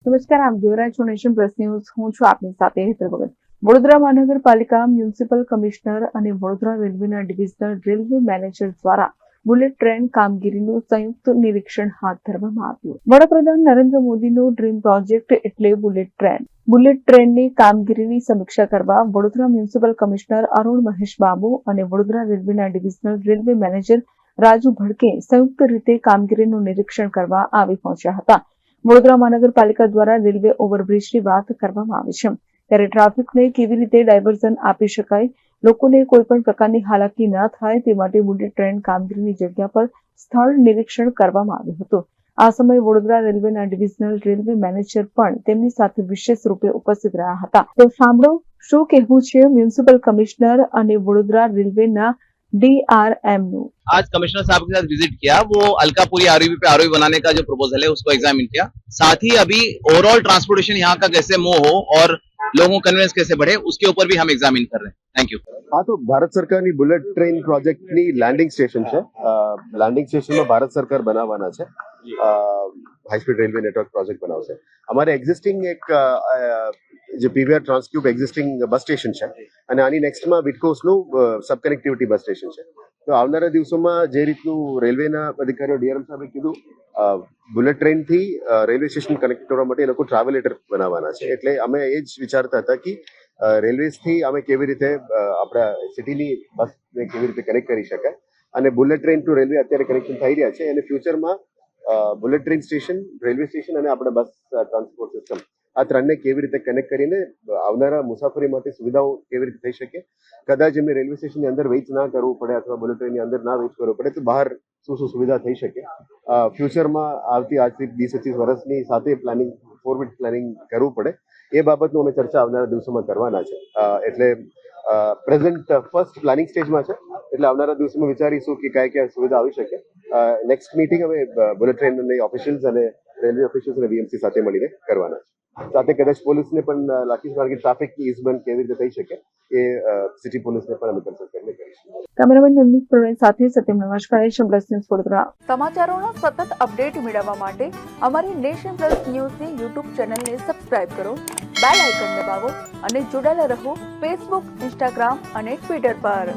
નમસ્કાર, આપ જોઈ રહ્યા છો નેશન પ્લસ ન્યૂઝ. હું છું આપની સાથે હેતલ ભગત. વડોદરા મહાનગરપાલિકા મ્યુનિસિપલ કમિશનર અને વડોદરા રેલવેના ડિવિઝનલ રેલવે મેનેજર દ્વારા બુલેટ ટ્રેન કામગીરીનું સંયુક્ત નિરીક્ષણ હાથ ધરવામાં આવ્યું. વડાપ્રધાન નરેન્દ્ર મોદીનો ડ્રીમ પ્રોજેક્ટ એટલે બુલેટ ટ્રેન. બુલેટ ટ્રેનની કામગીરીની સમીક્ષા કરવા વડોદરા મ્યુનિસિપલ કમિશનર અરુણ મહેશ બાબુ અને વડોદરા રેલવેના ડિવિઝનલ રેલવે મેનેજર રાજુ ભડકે સંયુક્ત રીતે કામગીરીનું નિરીક્ષણ કરવા આવી પહોંચ્યા હતા. વડોદરા મહાનગરપાલિકા દ્વારા રેલવે ઓવરબ્રિજની વાત કરવામાં આવી છે, ત્યારે ટ્રાફિકને કેવી રીતે ડાયવર્ઝન આપી શકાય, લોકોને કોઈ પણ પ્રકારની હાલાકી ન થાય તે માટે બુલેટ ટ્રેન કામગીરીની જગ્યા પર સ્થળ નિરીક્ષણ કરવામાં આવ્યું હતું. આ સમયે વડોદરા રેલવેના ડિવિઝનલ રેલવે મેનેજર પણ તેમની સાથે વિશેષ રૂપે ઉપસ્થિત રહ્યા હતા. તો સાંભળો શું કહેવું છે મ્યુનિસિપલ કમિશનર અને વડોદરા રેલવેના DRM નું. आज कमिश्नर साहब के साथ विजिट किया, वो अलकापुरी आरओबी पे आरओबी बनाने का जो प्रपोजल है उसको एग्जामिन किया. साथ ही अभी ओवरऑल ट्रांसपोर्टेशन यहाँ का कैसे मूव हो और लोगों को कन्वेंस कैसे बढ़े उसके ऊपर भी हम एग्जामिन कर रहे हैं. Thank you. हाँ, तो भारत सरकारनी बुलेट ट्रेन प्रोजेक्टनी लैंडिंग स्टेशन છે. લેન્ડિંગ સ્ટેશનમાં ભારત સરકાર બનાવવાના છે. High speed railway network project બનાવશે. અમારે એક્ઝિસ્ટિંગ એક જે પીવીઆર ટ્રાન્સક્યુબ એક્ઝિસ્ટિંગ બસ સ્ટેશન છે અને આની નેક્સ્ટમાં વિટકોસનું સબ કનેક્ટિવિટી બસ સ્ટેશન છે. તો આવનારા દિવસોમાં જે રીતનું રેલવેના અધિકારીઓ ડીઆરએમ સાહેબે કીધું, બુલેટ ટ્રેનથી રેલવે સ્ટેશન કનેક્ટ કરવા માટે એ લોકો ટ્રાવેલેટર બનાવવાના છે. એટલે અમે એ જ વિચારતા હતા કે રેલવેઝથી અમે કેવી રીતે આપણા સિટીની બસને કેવી રીતે કનેક્ટ કરી શકાય, અને બુલેટ ટ્રેન ટુ રેલવે અત્યારે કનેક્શન થઈ રહ્યા છે અને ફ્યુચરમાં bullet train station, railway station અને આપણા બસ ટ્રાન્સપોર્ટ સિસ્ટમ આ ત્રણને કેવી રીતે કનેક્ટ કરીને આવનારા મુસાફરી માટે સુવિધાઓ કેવી રીતે થઈ શકે. કદાચ એમને રેલવે સ્ટેશનની અંદર વેઇટ ના કરવું પડે અથવા બુલેટ ટ્રેનની અંદર ના વેઇટ કરવું પડે તો બહાર શું શું સુવિધા થઈ શકે. ફ્યુચરમાં આવતી આજથી 20-25 વર્ષની સાથે પ્લાનિંગ, ફોરવર્ડ પ્લાનિંગ કરવું પડે. એ બાબતનું અમે ચર્ચા આવનારા દિવસોમાં કરવાના છે. એટલે પ્રેઝન્ટ ફર્સ્ટ પ્લાનિંગ સ્ટેજમાં છે, એટલે આવનારા દિવસોમાં વિચારીશું કે કયા સુવિધા આવી શકે. નેક્સ્ટ મીટિંગ અમે બુલેટ ટ્રેન અને ઓફિશિયલ્સ અને રેલવે ઓફિશિયલ્સ અને વીએમસી સાથે મળીને કરવાના છે. સાથે કદાચ પોલીસને પણ રાખીશું, કારણ કે ટ્રાફિક ઇઝમેન્ટ કેવી રીતે થઈ શકે એ સિટી પોલીસને પણ અમે કન્સલ્ટ કરીને કરીશું. કેમેરામેન નંદિત પ્રવીણ સાથે સત્યમ નમસ્કાર. Nation plus news Vadodara. સમાચારોનો સતત અપડેટ મેળવવા માટે અમારી નેશન પ્લસ ન્યૂઝની યુટ્યુબ ચેનલને સબસ્ક્રાઇબ કરો, બેલ આઇકન દબાવો અને જોડાયેલા રહો ફેસબુક, ઇન્સ્ટાગ્રામ અને ટ્વિટર પર.